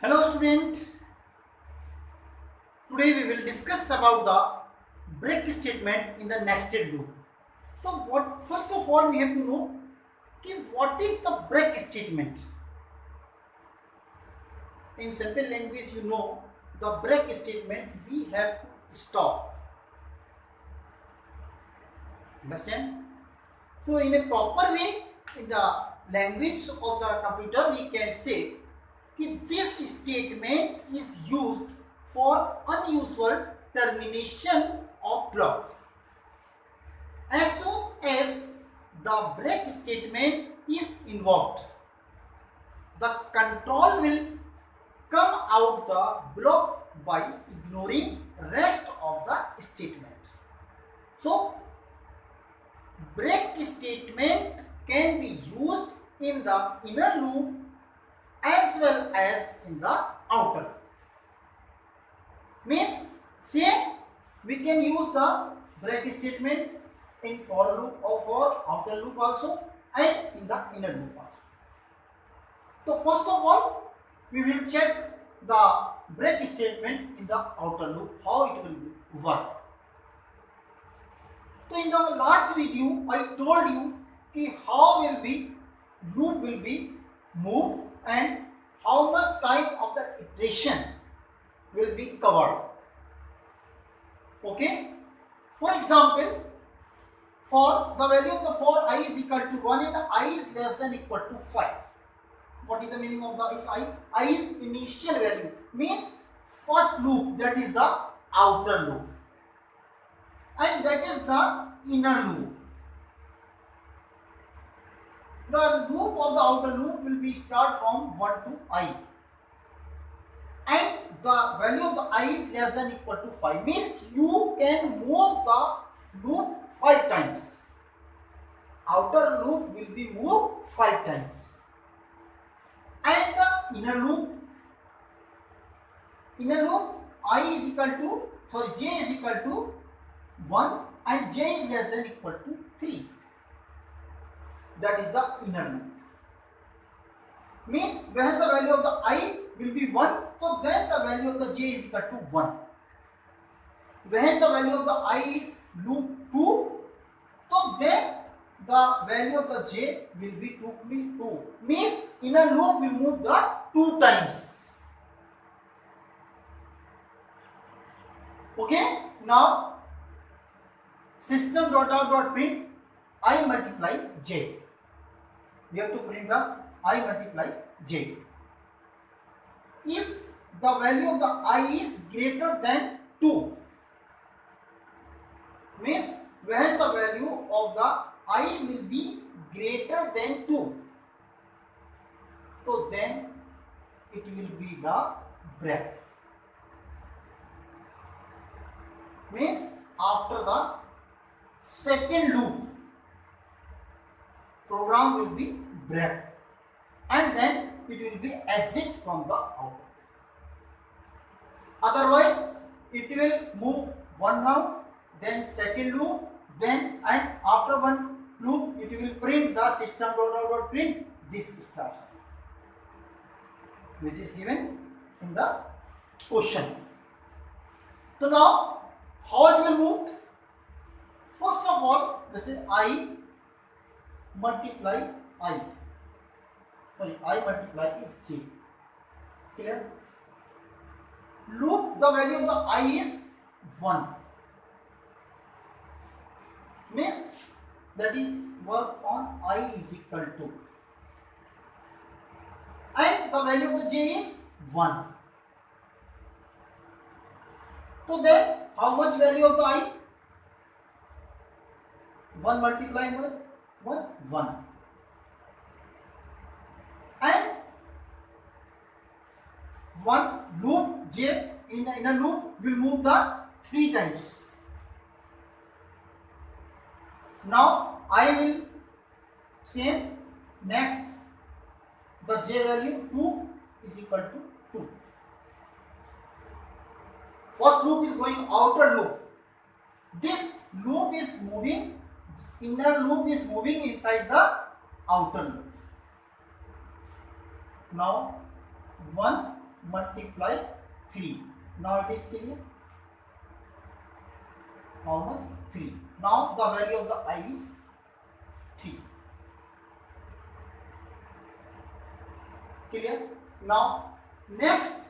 Hello student, today we will discuss about the break statement in the nested loop. So first of all we have to know what is the break statement. In simple language you know the break statement we have to stop. Understand? So in a proper way in the language of the computer we can say this statement is used for unusual termination of clock. As soon as the break statement is invoked, the control will come out the block by ignoring rest of the statement. So, break statement can be used in the inner loop as well as in the outer. Means same we can use the break statement in for loop or for outer loop also and in the inner loop also. So first of all we will check the break statement in the outer loop, how it will work. So in the last video I told you how loop will be moved and how much time of the iteration will be covered. Okay. For example, for the value of the for I is equal to 1 and I is less than equal to 5. What is the meaning of the is I? I is initial value, means first loop, that is the outer loop, and that is the inner loop. The loop of the outer loop will be start from 1 to I, and the value of the I is less than equal to 5, means you can move the loop 5 times. Outer loop will be moved 5 times, and the inner loop I is equal to j is equal to 1 and j is less than equal to 3. That is the inner loop. Means when the value of the I will be 1, so then the value of the j is equal to 1. When the value of the I is loop 2, so then the value of the j will be 2. Means inner loop will move the 2 times. Okay. Now system.out.print I multiply j. We have to print the I multiply j. If the value of the I is greater than 2, means when the value of the I will be greater than 2, so then it will be the break. Means after the second loop, program will be break, and then it will be exit from the output. Otherwise it will move one round, then second loop, then and after one loop it will print the system.out.print this stuff which is given in the question. So now how it will move? First of all, this is I multiply I. Sorry, I multiply is j. Clear? Loop the value of the I is 1. Means that is work on I is equal to, and the value of the j is 1. So then how much value of the I? 1 multiply 1. And 1 loop j in the inner loop will move the 3 times. Now I will same next the j value 2 is equal to 2. First loop is going outer loop. This loop is moving, inner loop is moving inside the outer loop. Now 1 multiply 3. Now it is clear. How much? 3. Now the value of the I is 3. Clear? Now next,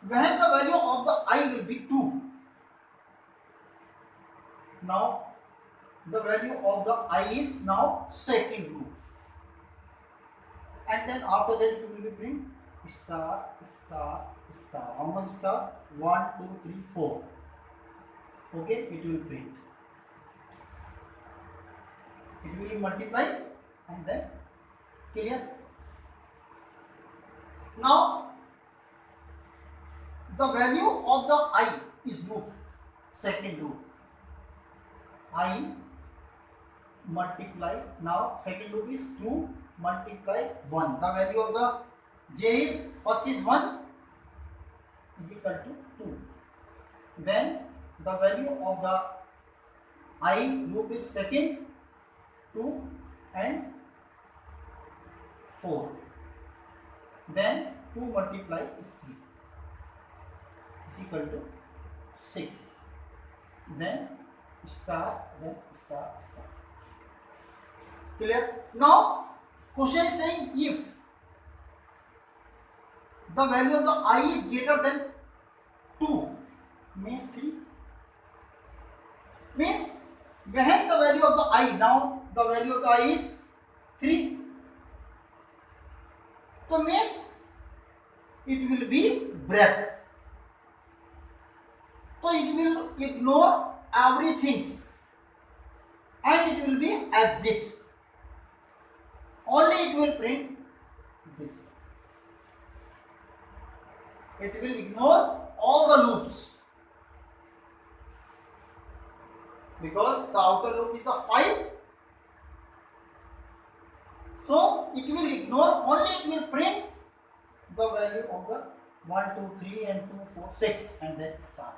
when the value of the I will be 2. Now the value of the I is now second root, and then after that it will be print star star star. How much star? 1 2 3 4. Okay, it will print, it will multiply and then clear. Now the value of the I is loop, second loop. I multiply, now second loop is 2 multiply 1. The value of the j is, first is 1 is equal to 2. Then the value of the I loop is second 2 and 4. Then 2 multiply is 3 is equal to 6. Then star, then star star. Clear? Now question is saying if the value of the I is greater than 2 means 3, means when the value of the I, now the value of the I is 3, so means it will be break, so it will ignore everything and it will be exit, only it will print this. It will ignore all the loops because the outer loop is the 5, so it will ignore, only it will print the value of the 1 2 3 and 2 4 6 and then start.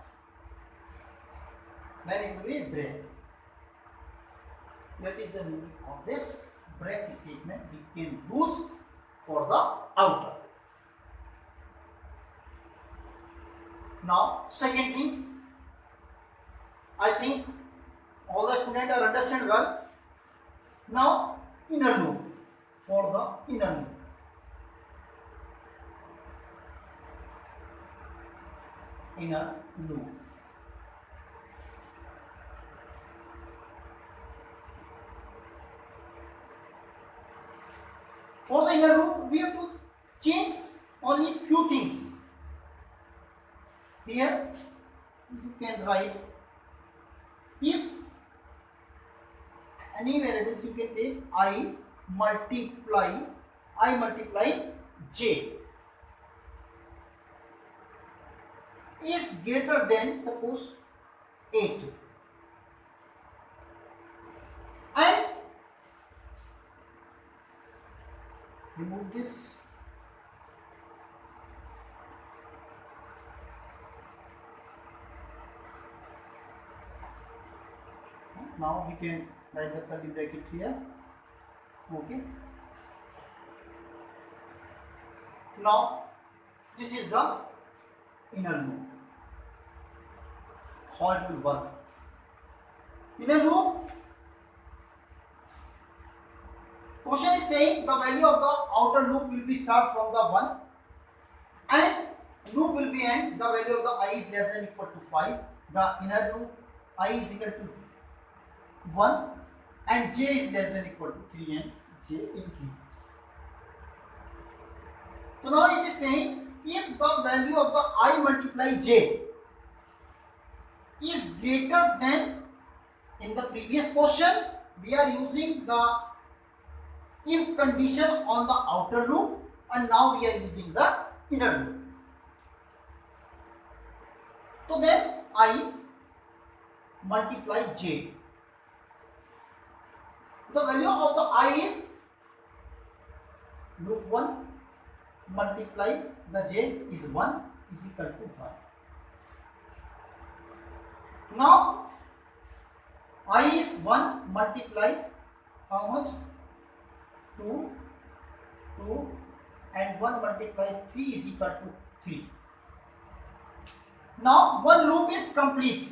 Then it will be break. That is the meaning of this break statement we can use for the outer. Now second things, I think all the students are understand well. Now inner loop, for the inner loop. Inner loop. For the inner loop, we have to change only few things. Here you can write, if any variables you can take I multiply j is greater than suppose 8, and remove this. Now we can write the curly bracket here. Okay. Now this is the inner loop. How it will work? Inner loop. Question is saying the value of the outer loop will be start from the 1 and loop will be end. The value of the I is less than or equal to 5. The inner loop I is equal to 1 and j is less than or equal to 3 and j increases. So now it is saying if the value of the I multiply j is greater than, in the previous question we are using the if condition on the outer loop and now we are using the inner loop. So then I multiply j. The value of the I is loop 1 multiply the j is 1 is equal to 1. Now I is 1 multiply how much? 2, 2 and 1 multiply 3 is equal to 3. Now one loop is complete.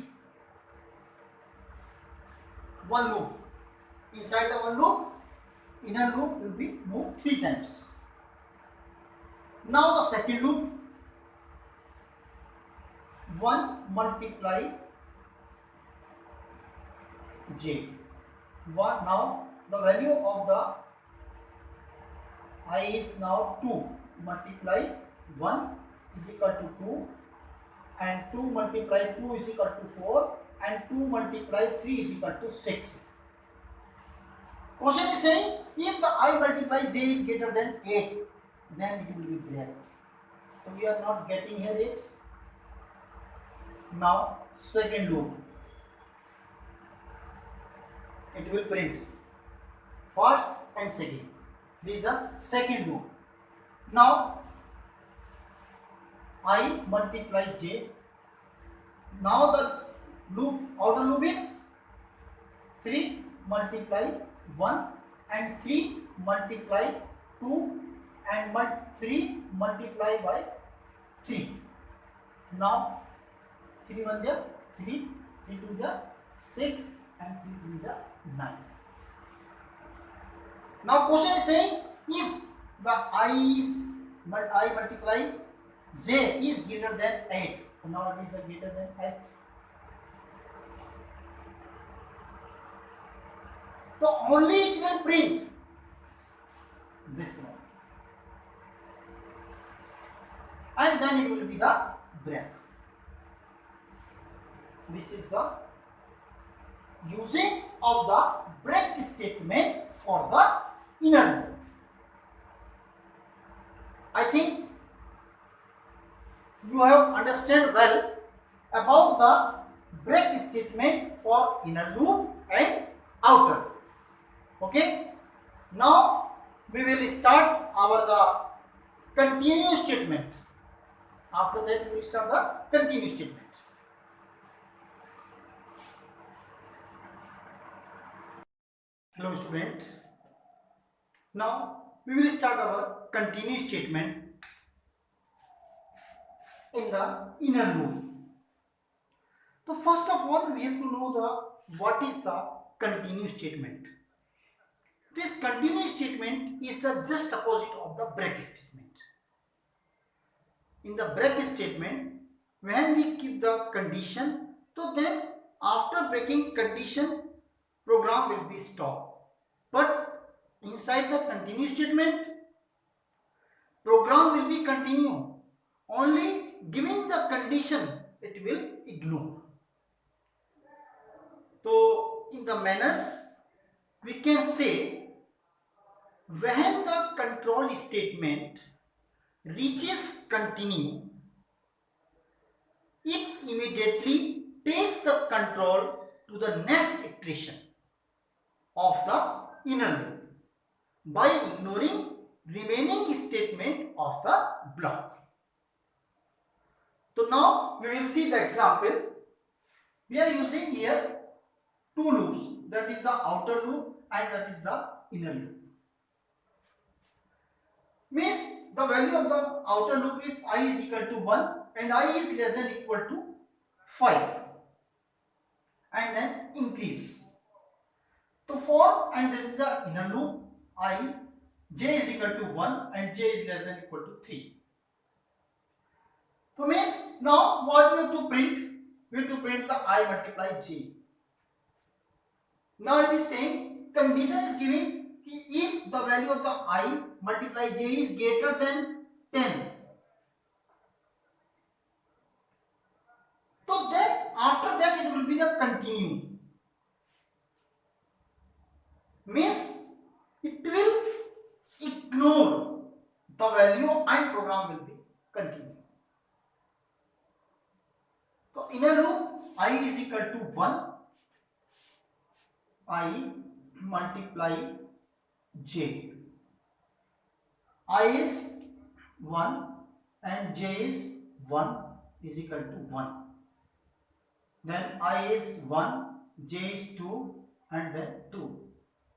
One loop. Inside the one loop, inner loop will be moved 3 times. Now the second loop, 1 multiply j. 1. Now the value of the I is now 2. Multiply 1 is equal to 2, and 2 multiply 2 is equal to 4, and 2 multiply 3 is equal to 6. Question is saying if the I multiply j is greater than 8, then it will be break. So we are not getting here 8. Now second loop, it will print first and second. This is the second loop. Now I multiply j. Now the loop, outer loop is 3 multiply 1 and 3 multiply 2 and 3 multiply by 3. Now 3 1 is 3, 3 2 is 6 and 3 3 is 9. Now question is saying if the I multiply j is greater than 8. So now it is the greater than 8. So only it will print this one, and then it will be the break. This is the using of the break statement for the inner loop. I think you have understood well about the break statement for inner loop and outer loop. Okay. Now we will start our the continuous statement. After that we will start the continuous statement. Hello students. Now we will start our continuous statement in the inner loop. So first of all we have to know the what is the continuous statement. This continuous statement is the just opposite of the break statement. In the break statement, when we keep the condition, so then after breaking condition, program will be stopped. But inside the continuous statement, program will be continue. Only giving the condition, it will ignore. So in the manners, we can say when the control statement reaches continue, it immediately takes the control to the next iteration of the inner loop by ignoring remaining statement of the block. So now we will see the example. We are using here two loops, that is the outer loop and that is the inner loop. Means the value of the outer loop is I is equal to 1 and I is less than equal to 5, and then increase. So for and that is the inner loop, I j is equal to 1 and j is less than equal to 3. So means now what we have to print? We have to print the I multiply j. Now it is saying condition is giving if the value of the I multiply j is greater than 10. So then after that it will be the continue. Means it will ignore the value and program will be continue. So inner loop I is equal to 1, I multiply j. I is 1 and j is 1 is equal to 1. Then I is 1, j is 2 and then 2.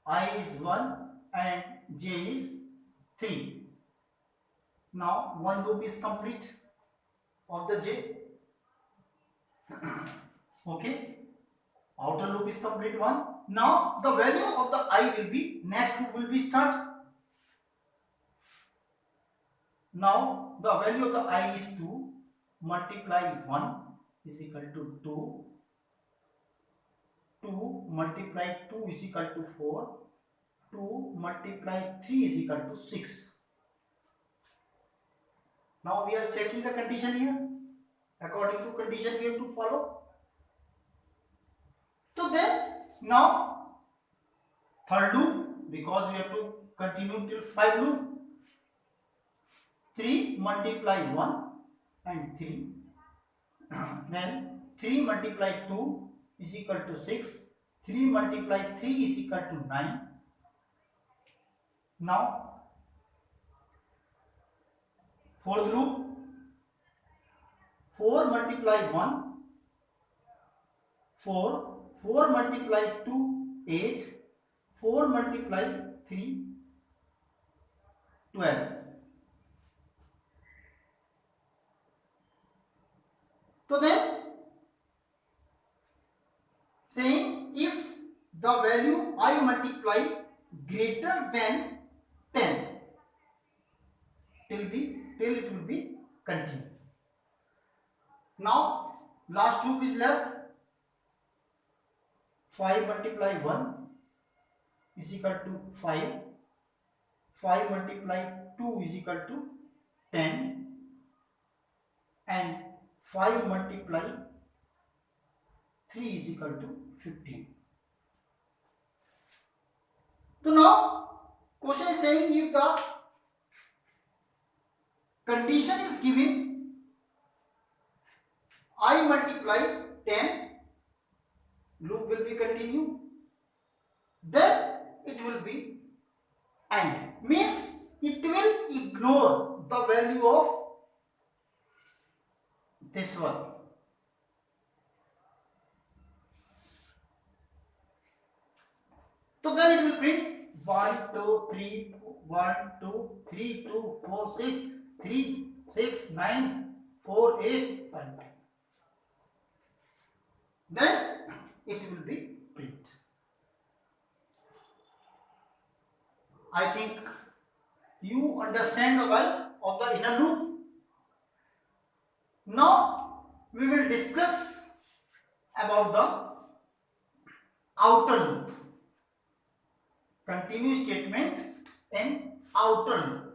I is 1 and j is 3. Now one loop is complete of the j. Okay, outer loop is complete one. Now the value of the I will be, next loop will be start. Now the value of the I is 2, multiply 1 is equal to 2, 2 multiply 2 is equal to 4, 2 multiply 3 is equal to 6. Now we are checking the condition here. According to condition we have to follow. So then now third loop, because we have to continue till 5 loop. 3 multiply 1 and 3. Then 3 multiply 2 is equal to 6. 3 multiply 3 is equal to 9. Now fourth loop, 4 multiply 1, 4, 4 multiply 2, 8, 4 multiply 3, 12. So then saying if the value I multiply greater than 10 till it will be continued. Now last loop is left. 5 multiply 1 is equal to 5. 5 multiply 2 is equal to 10. And 5 multiply 3 is equal to 15. So now question is saying if the condition is given I multiply 10, loop will be continued, then it will be AND, means it will ignore the value of this one. So then it will print 1, 2, 3, 1, 2, 3, 2, 4, 6, 3, 6, 9, 4, 8, 1. Then it will be print. I think you understand the value of the inner loop. Now we will discuss about the outer loop. Continuous statement in outer loop.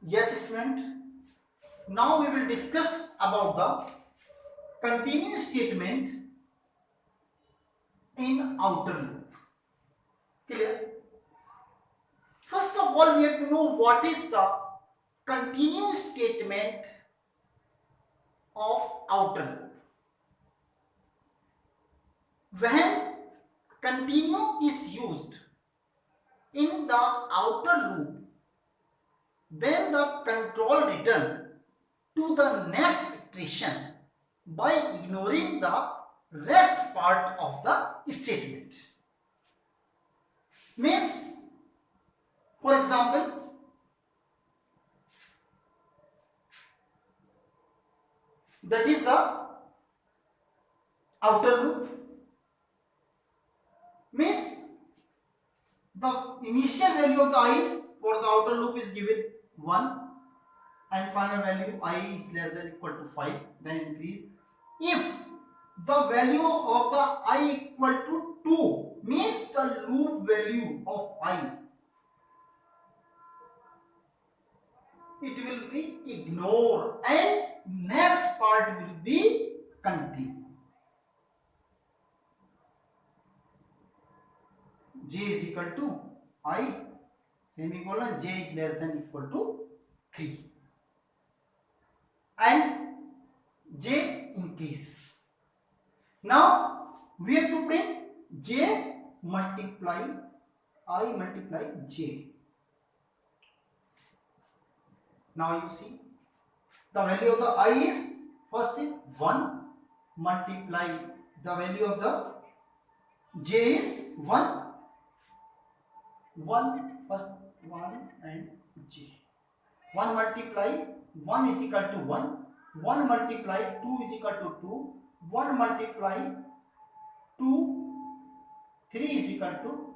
Yes, student. Now we will discuss about the continuous statement in outer loop. Clear? First of all, we have to know what is the continuous statement of outer loop. When continue is used in the outer loop, then the control return to the next iteration by ignoring the rest part of the statement. Means, for example, that is the outer loop. Means the initial value of the I is for the outer loop is given 1 and final value I is less than equal to 5, then increase. If the value of the I equal to 2 means the loop value of I, it will be ignored and next part will be continued. J is equal to I semicolon j is less than equal to 3. j increase. Now we have to print j multiply I multiply j. Now you see the value of the I is first is 1 multiply the value of the j is 1 first 1 and j. 1 multiply 1 is equal to 1, 1 multiply 2 is equal to 2, 1 multiply 2, 3 is equal to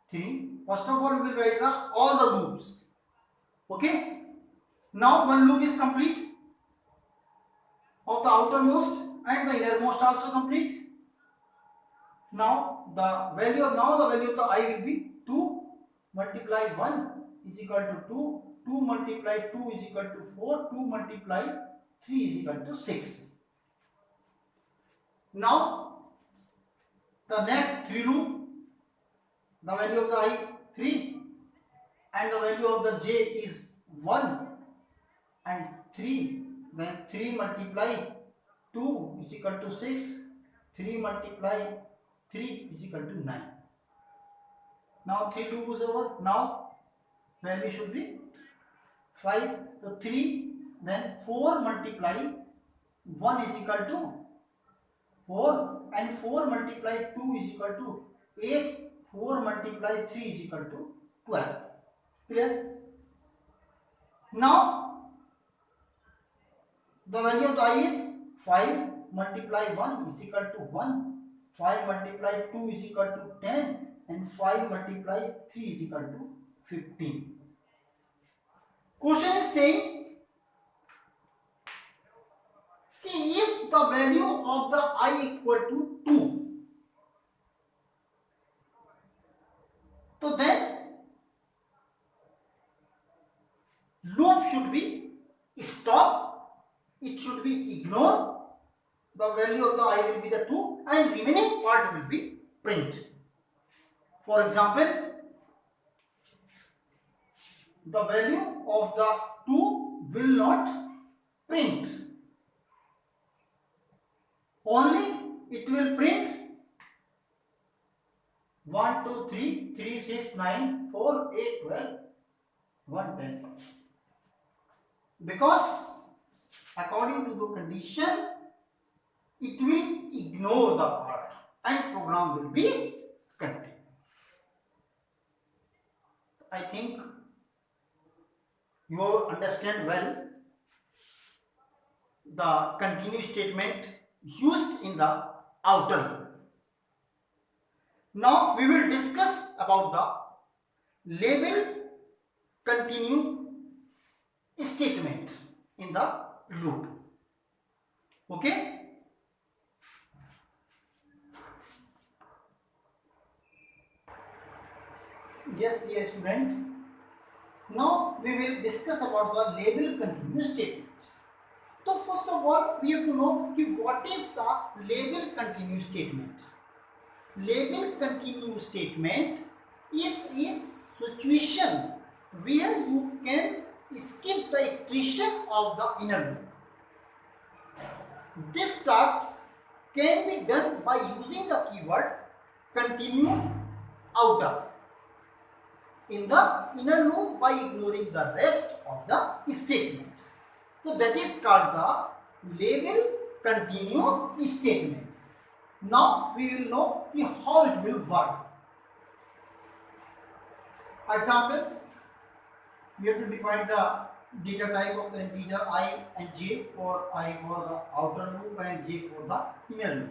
3. First of all, we will write all the loops. Okay. Now one loop is complete of the outermost and the innermost also complete. Now the value of the I will be 2 multiply 1 is equal to 2, 2 multiply 2 is equal to 4, 2 multiply 3 is equal to 6. Now the next 3 loop, the value of the I 3 and the value of the j is 1 and 3, then 3 multiply 2 is equal to 6, 3 multiply 3 is equal to 9. Now 3 loop is over. Now value should be 5. So 3, then 4 multiply 1 is equal to 4 and 4 multiply 2 is equal to 8, 4 multiply 3 is equal to 12. Clear? Now the value of the I is 5 multiply 1 is equal to 1, 5 multiply 2 is equal to 10 and 5 multiply 3 is equal to 15. Question is saying if the value of the I equal to 2, so then loop should be stop, it should be ignore, the value of the I will be the 2 and remaining part will be print. For example, the value of the 2 will not print, only it will print 1, 2, 3, 3, 6, 9, 4, 8, 12, 1, 10. Because according to the condition, it will ignore the part and program will be continued. I think you understand well the continue statement used in the outer loop. Now we will discuss about the label continue statement in the loop. Okay. Yes, dear student. Now we will discuss about the label continue statement. So first of all, we have to know what is the label continue statement. Label continue statement is a situation where you can skip the iteration of the inner loop. This task can be done by using the keyword continue outer in the inner loop by ignoring the rest of the statements. So that is called the label continue statements. Now we will know how it will work. Example, we have to define the data type of the integer I and j for I for the outer loop and j for the inner loop.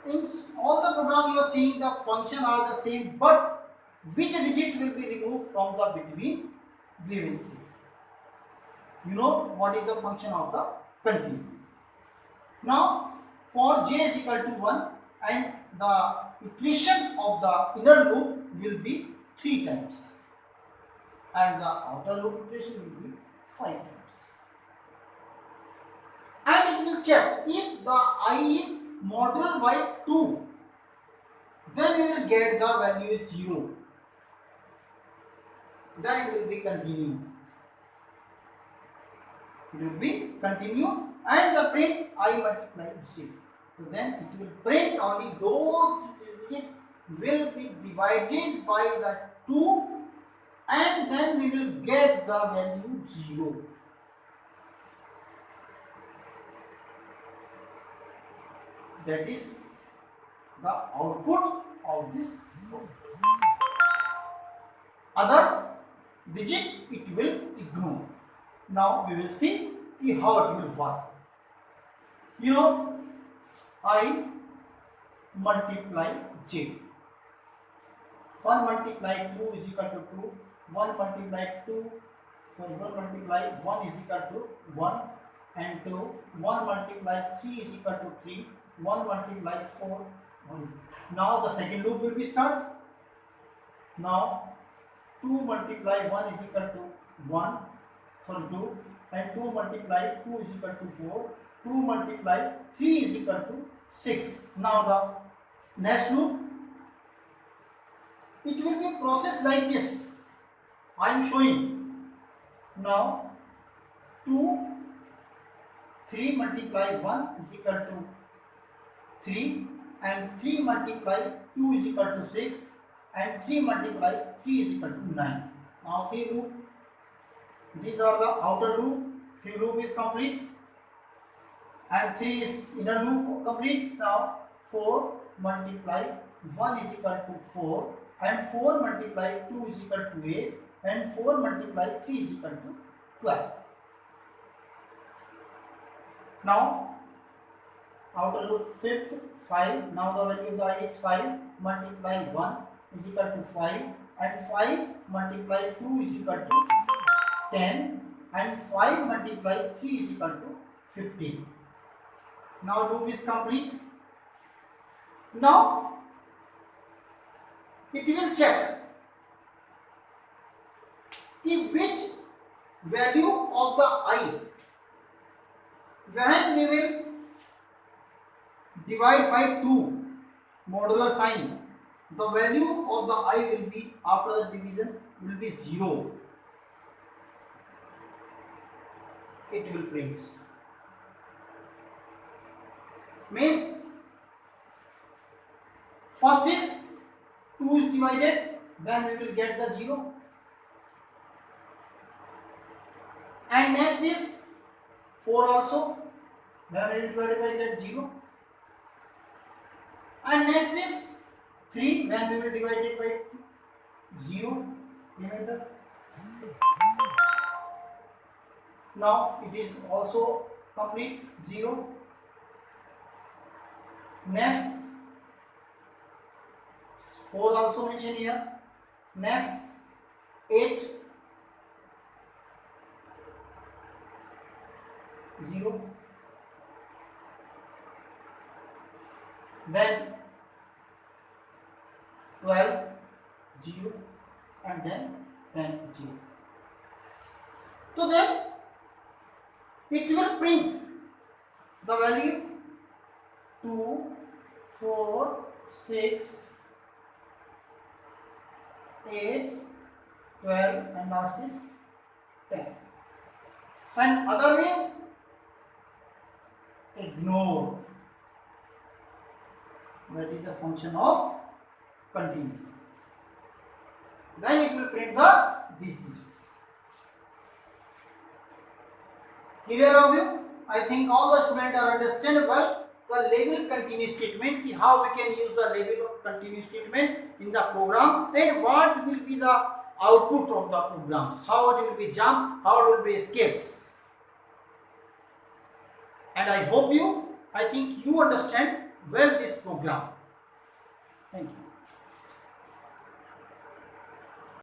In all the program you are seeing the function are the same, but which digit will be removed from the between, we will see. You know what is the function of the continue. Now for j is equal to 1 and the iteration of the inner loop will be 3 times and the outer loop iteration will be 5 times. And it will check if the I is modeled by 2, then we will get the value 0. Then it will be continued. It will be continue and the print I multiply Z. So then it will print only those digits will be divided by the 2 and then we will get the value 0. That is the output of this code. Other digit it will ignore. Now we will see how it will work. You know, I multiply J. 1 multiply 2 is equal to 2. 1 multiply 2, sorry, 1 multiply 1 is equal to 1 and 2. 1 multiply 3 is equal to 3. 1 multiply 4, 1. Now the second loop will be start. Now 2 multiply 1 is equal to 1, sorry 2, and 2 multiply 2 is equal to 4. 2 multiply 3 is equal to 6. Now the next loop, it will be processed like this. I am showing. Now 3 multiply 1 is equal to 3 and 3 multiply 2 is equal to 6 and 3 multiply 3 is equal to 9. Now 3 loop. These are the outer loop. 3 loop is complete and 3 is inner loop complete. Now 4 multiply 1 is equal to 4 and 4 multiply 2 is equal to 8 and 4 multiply 3 is equal to 12. Now outer loop fifth 5. Now the value of the I is 5. Multiply 1 is equal to 5 and 5 multiply 2 is equal to 10 and 5 multiply 3 is equal to 15. Now loop is complete. Now it will check which value of the I, when we will divide by 2 modular sign, the value of the I will be after the division will be 0. It will print. Means first is 2 is divided, then we will get the 0. And next is 4 also, then we will divide by that 0. And next is 3, when we will divide it by 0. Remember? Now it is also complete 0. Next 4 also mentioned here. Next 8, 0. Then 12, 0 and then 10, 0. So then it will print the value 2, 4, 6, 8, 12 and last is 10. And other way, ignore. That is the function of continue. Then it will print these digits. Clear of you? I think all the students are understand well the label continue statement, how we can use the label continue statement in the program and what will be the output of the programs, how it will be jump, how it will be escapes. And I think you understand well this program. Thank you.